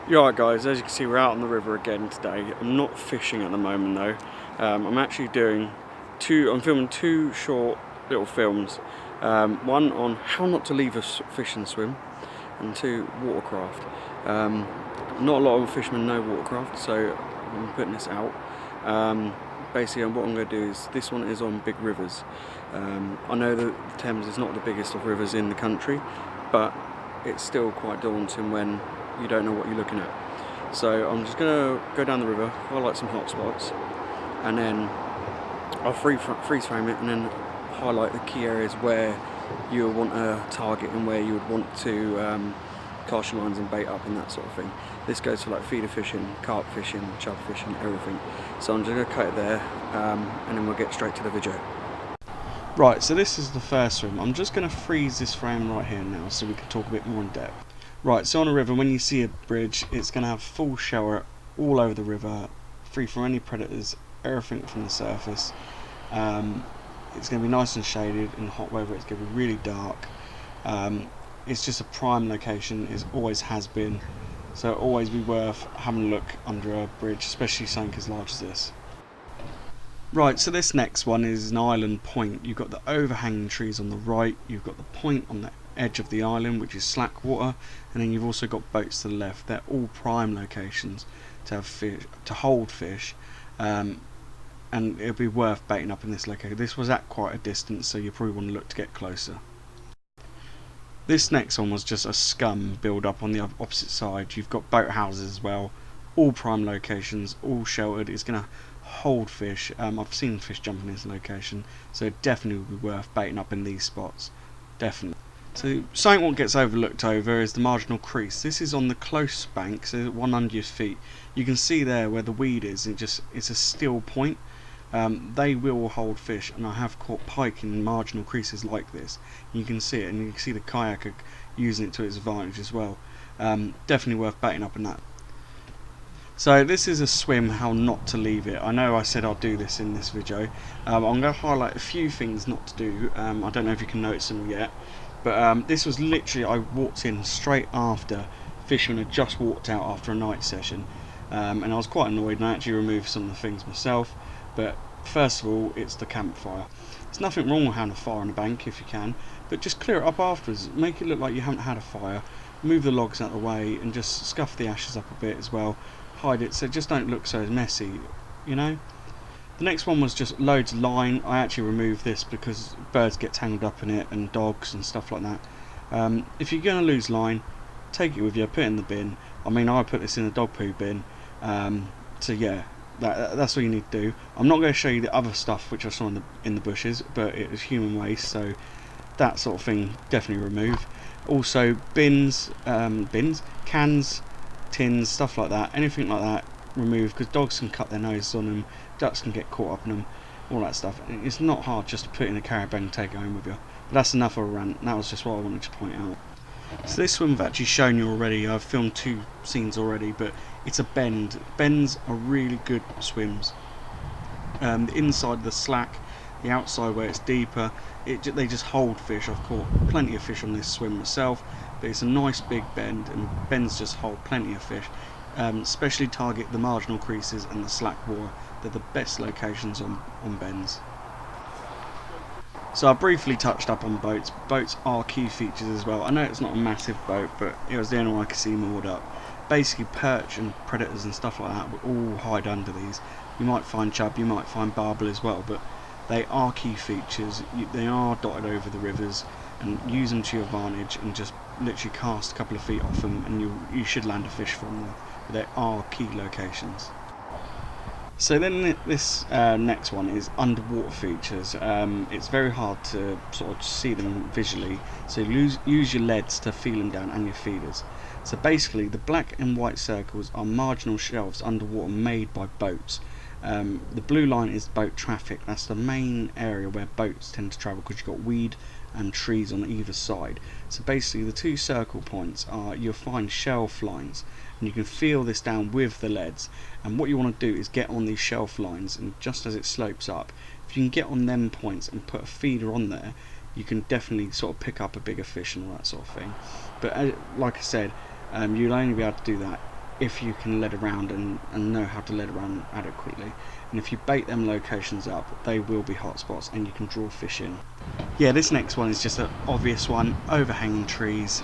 You're right, guys, as you can see we're out on the river again today. I'm not fishing at the moment though. I'm actually I'm filming two short little films. One on how not to leave a fish and swim, and two, watercraft. Not a lot of fishermen know watercraft, so I'm putting this out. Basically what I'm going to do is, this one is on big rivers. I know that the Thames is not the biggest of rivers in the country, but it's still quite daunting when you don't know what you're looking at. So I'm just going to go down the river, highlight some hot spots, and then I'll freeze frame it and then highlight the key areas where you'll want to target and where you would want to cast your lines and bait up and that sort of thing. This goes for like feeder fishing, carp fishing, chub fishing, everything. So I'm just going to cut it there and then we'll get straight to the video. Right, so this is the first swim. I'm just going to freeze this frame right here now so we can talk a bit more in depth. Right, so on a river, when you see a bridge, it's going to have full shower all over the river, free from any predators, everything from the surface. It's going to be nice and shaded. In hot weather it's going to be really dark. It's just a prime location, it always has been, so it'll always be worth having a look under a bridge, especially something as large as this. Right, so this next one is an island point. You've got the overhanging trees on the right, you've got the point on the edge of the island, which is slack water, and then you've also got boats to the left. They're all prime locations to have fish, to hold fish, and it'll be worth baiting up in this location. This was at quite a distance, so you probably want to look to get closer. This next one was just a scum build up on the opposite side. You've got boat houses as well, all prime locations, all sheltered. It's going to hold fish. I've seen fish jump in this location, so it definitely would be worth baiting up in these spots, definitely. So something what gets overlooked over is the marginal crease. This is on the close bank, so one under your feet. You can see there where the weed is, it's a still point. They will hold fish, and I have caught pike in marginal creases like this. You can see it, and you can see the kayaker using it to its advantage as well. Definitely worth baiting up in that. So this is a swim, how not to leave it. I know I said I'll do this in this video. I'm going to highlight a few things not to do. I don't know if you can notice them yet, but this was literally, I walked in straight after fishermen had just walked out after a night session, and I was quite annoyed, and I actually removed some of the things myself. But first of all, it's the campfire. There's nothing wrong with having a fire on a bank if you can, but just clear it up afterwards. Make it look like you haven't had a fire. Move the logs out of the way and just scuff the ashes up a bit as well. Hide it so it just don't look so messy, you know. The next one was just loads of line. I actually removed this because birds get tangled up in it and dogs and stuff like that. If you're going to lose line, take it with you, put it in the bin. I mean, I put this in the dog poo bin. So yeah, that's what you need to do. I'm not going to show you the other stuff which I saw in the bushes, but it was human waste, so that sort of thing definitely remove. Also bins, cans, tins, stuff like that, anything like that, remove, because dogs can cut their noses on them, ducks can get caught up in them, all that stuff. It's not hard just to put it in a carry bag and take it home with you. But that's enough of a rant. That was just what I wanted to point out. So this swim I've actually shown you already. I've filmed two scenes already, but it's a bend. Bends are really good swims. The inside the slack, the outside where it's deeper, they just hold fish. I've caught plenty of fish on this swim myself, but it's a nice big bend, and bends just hold plenty of fish. Especially target the marginal creases and the slack water. They're the best locations on bends. So I briefly touched up on boats. Boats are key features as well. I know it's not a massive boat, but it was the only one I could see moored up. Basically perch and predators and stuff like that will all hide under these. You might find chub, you might find barbel as well, but they are key features. They are dotted over the rivers, and use them to your advantage and just literally cast a couple of feet off them and you should land a fish from them. But they are key locations. So then this next one is underwater features. It's very hard to sort of see them visually, so use your leads to feel them down and your feeders. So basically the black and white circles are marginal shelves underwater made by boats. The blue line is boat traffic. That's the main area where boats tend to travel, because you've got weed and trees on either side. So basically the two circle points are, you'll find shelf lines, and you can feel this down with the leads. And what you want to do is get on these shelf lines, and just as it slopes up, if you can get on them points and put a feeder on there, you can definitely sort of pick up a bigger fish and all that sort of thing. But like I said, you'll only be able to do that if you can lead around and know how to lead around adequately. And if you bait them locations up, they will be hotspots and you can draw fish in. Yeah, this next one is just an obvious one. Overhanging trees,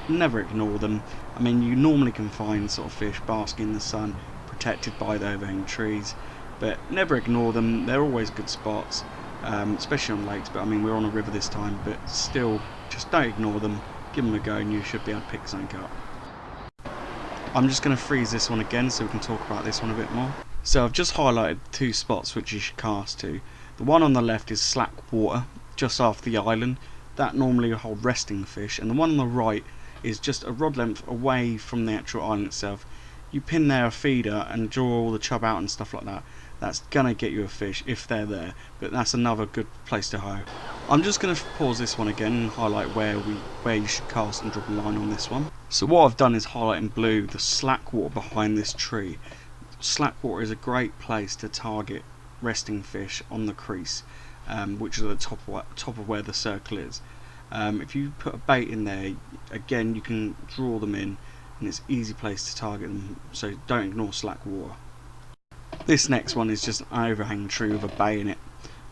never ignore them. I mean, you normally can find sort of fish basking in the sun, protected by the overhanging trees, but never ignore them. They're always good spots, especially on lakes. But I mean, we're on a river this time, but still, just don't ignore them. Give them a go and you should be able to pick something up. I'm just going to freeze this one again so we can talk about this one a bit more. So I've just highlighted 2 spots which you should cast to. The one on the left is slack water, just after the island. That normally will hold resting fish, and the one on the right is just a rod length away from the actual island itself. You pin there a feeder and draw all the chub out and stuff like that. That's gonna get you a fish if they're there, but that's another good place to hoe. I'm just gonna pause this one again and highlight where you should cast and drop a line on this one. So what I've done is highlight in blue the slack water behind this tree. Slack water is a great place to target resting fish on the crease, which is at the top of where the circle is. If you put a bait in there, again you can draw them in, and it's an easy place to target them, so don't ignore slack water. This next one is just an overhanging tree with a bay in it.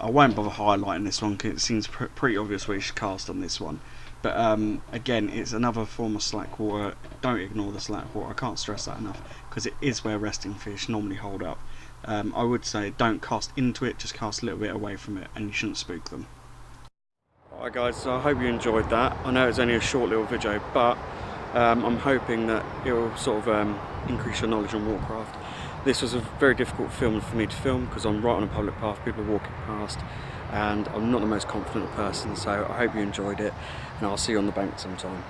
I won't bother highlighting this one because it seems pretty obvious where you should cast on this one. But again, it's another form of slack water. Don't ignore the slack water. I can't stress that enough because it is where resting fish normally hold up. I would say don't cast into it, just cast a little bit away from it, and you shouldn't spook them. Alright guys, so I hope you enjoyed that. I know it's only a short little video, but I'm hoping that it will sort of increase your knowledge on watercraft. This was a very difficult film for me to film because I'm right on a public path, people are walking past, and I'm not the most confident person, so I hope you enjoyed it, and I'll see you on the bank sometime.